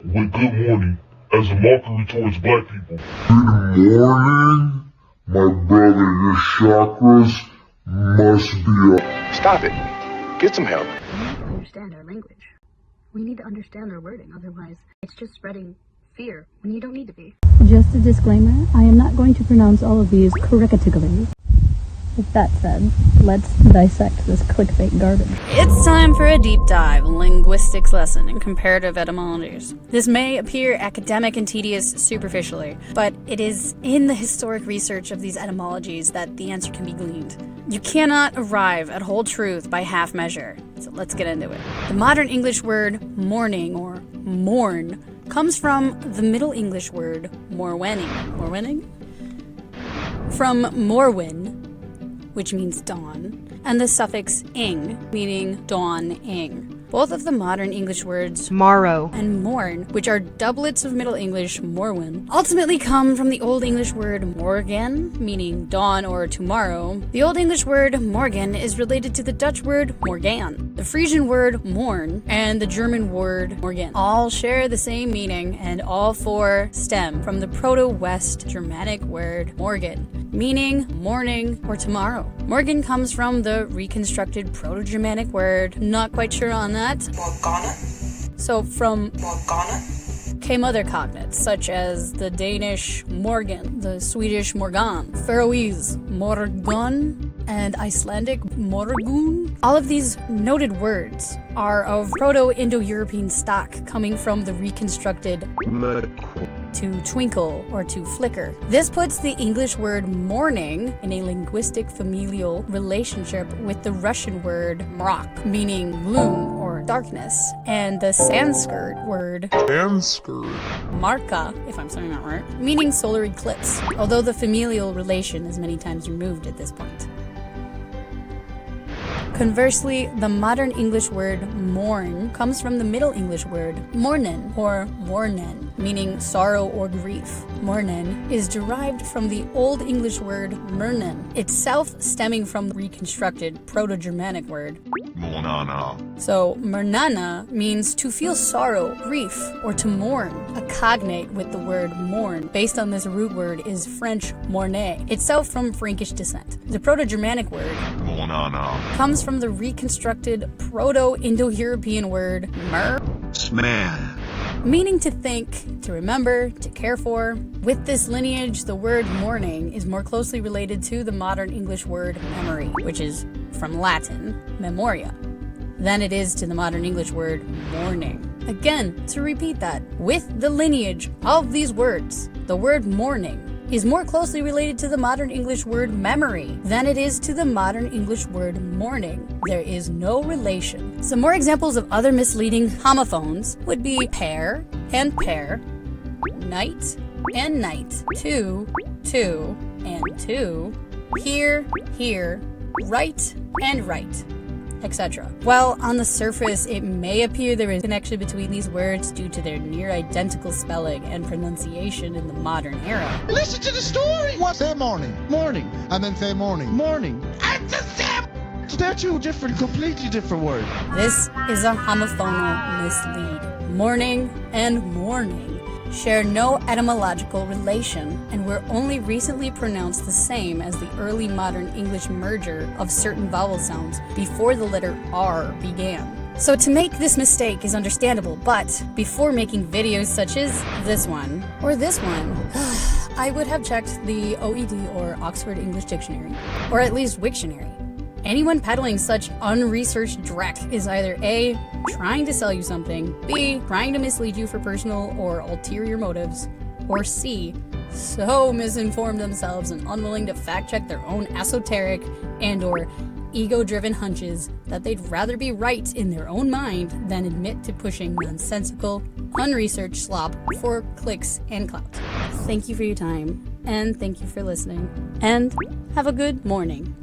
with good morning as a mockery towards black people. Good morning, my brother. Your chakras must be up. Stop it. Get some help. We need to understand our language. We need to understand our wording, otherwise it's just spreading fear when you don't need to be. Just a disclaimer, I am not going to pronounce all of these correctly. With that said, let's dissect this clickbait garbage. It's time for a deep dive linguistics lesson in comparative etymologies. This may appear academic and tedious superficially, but it is in the historic research of these etymologies that the answer can be gleaned. You cannot arrive at whole truth by half measure, so let's get into it. The modern English word mourning or mourn comes from the Middle English word morwenning? From morwin, which means dawn, and the suffix ing, meaning dawn-ing. Both of the modern English words morrow and morn, which are doublets of Middle English morwen, ultimately come from the Old English word morgen, meaning dawn or tomorrow. The Old English word morgen is related to the Dutch word morgan, the Frisian word morn, and the German word morgen. All share the same meaning, and all four stem from the Proto-West Germanic word morgen, meaning morning or tomorrow. Morgen comes from the reconstructed Proto-Germanic word, not quite sure on that. Morgana. So from Morgana came other cognates, such as the Danish morgen, the Swedish morgan, Faroese morgon, and Icelandic morgun. All of these noted words are of Proto-Indo-European stock, coming from the reconstructed to twinkle or to flicker. This puts the English word morning in a linguistic familial relationship with the Russian word mrak, meaning gloom or darkness, and the Sanskrit word marka, if I'm saying that right, meaning solar eclipse, although the familial relation is many times removed at this point. Conversely, the modern English word mourn comes from the Middle English word mornen or mornen, meaning sorrow or grief. Mornen is derived from the Old English word murnen, itself stemming from the reconstructed Proto-Germanic word Monana. So murnana means to feel sorrow, grief, or to mourn. A cognate with the word mourn, based on this root word, is French morner, itself from Frankish descent. The Proto-Germanic word Monana comes from the reconstructed Proto-Indo-European word mer, meaning to think, to remember, to care for. With this lineage, the word mourning is more closely related to the modern English word memory, which is from Latin, memoria, than it is to the modern English word mourning. Again, to repeat that, with the lineage of these words, the word mourning is more closely related to the modern English word memory than it is to the modern English word mourning. There is no relation. Some more examples of other misleading homophones would be pair and pair, night and night, two and two, here, right and right, etc. While on the surface it may appear there is a connection between these words due to their near identical spelling and pronunciation in the modern era. Listen to the story! What? Say morning, morning, and then say morning, morning. And the same! So they're two different, completely different words. This is a homophonal mislead. Mourning and mourning share no etymological relation and were only recently pronounced the same as the early modern English merger of certain vowel sounds before the letter R began. So to make this mistake is understandable, but before making videos such as this one, or this one, I would have checked the OED or Oxford English Dictionary, or at least Wiktionary. Anyone peddling such unresearched dreck is either A, trying to sell you something, B, trying to mislead you for personal or ulterior motives, or C, so misinformed themselves and unwilling to fact-check their own esoteric and or ego-driven hunches that they'd rather be right in their own mind than admit to pushing nonsensical, unresearched slop for clicks and clout. Thank you for your time, and thank you for listening, and have a good morning.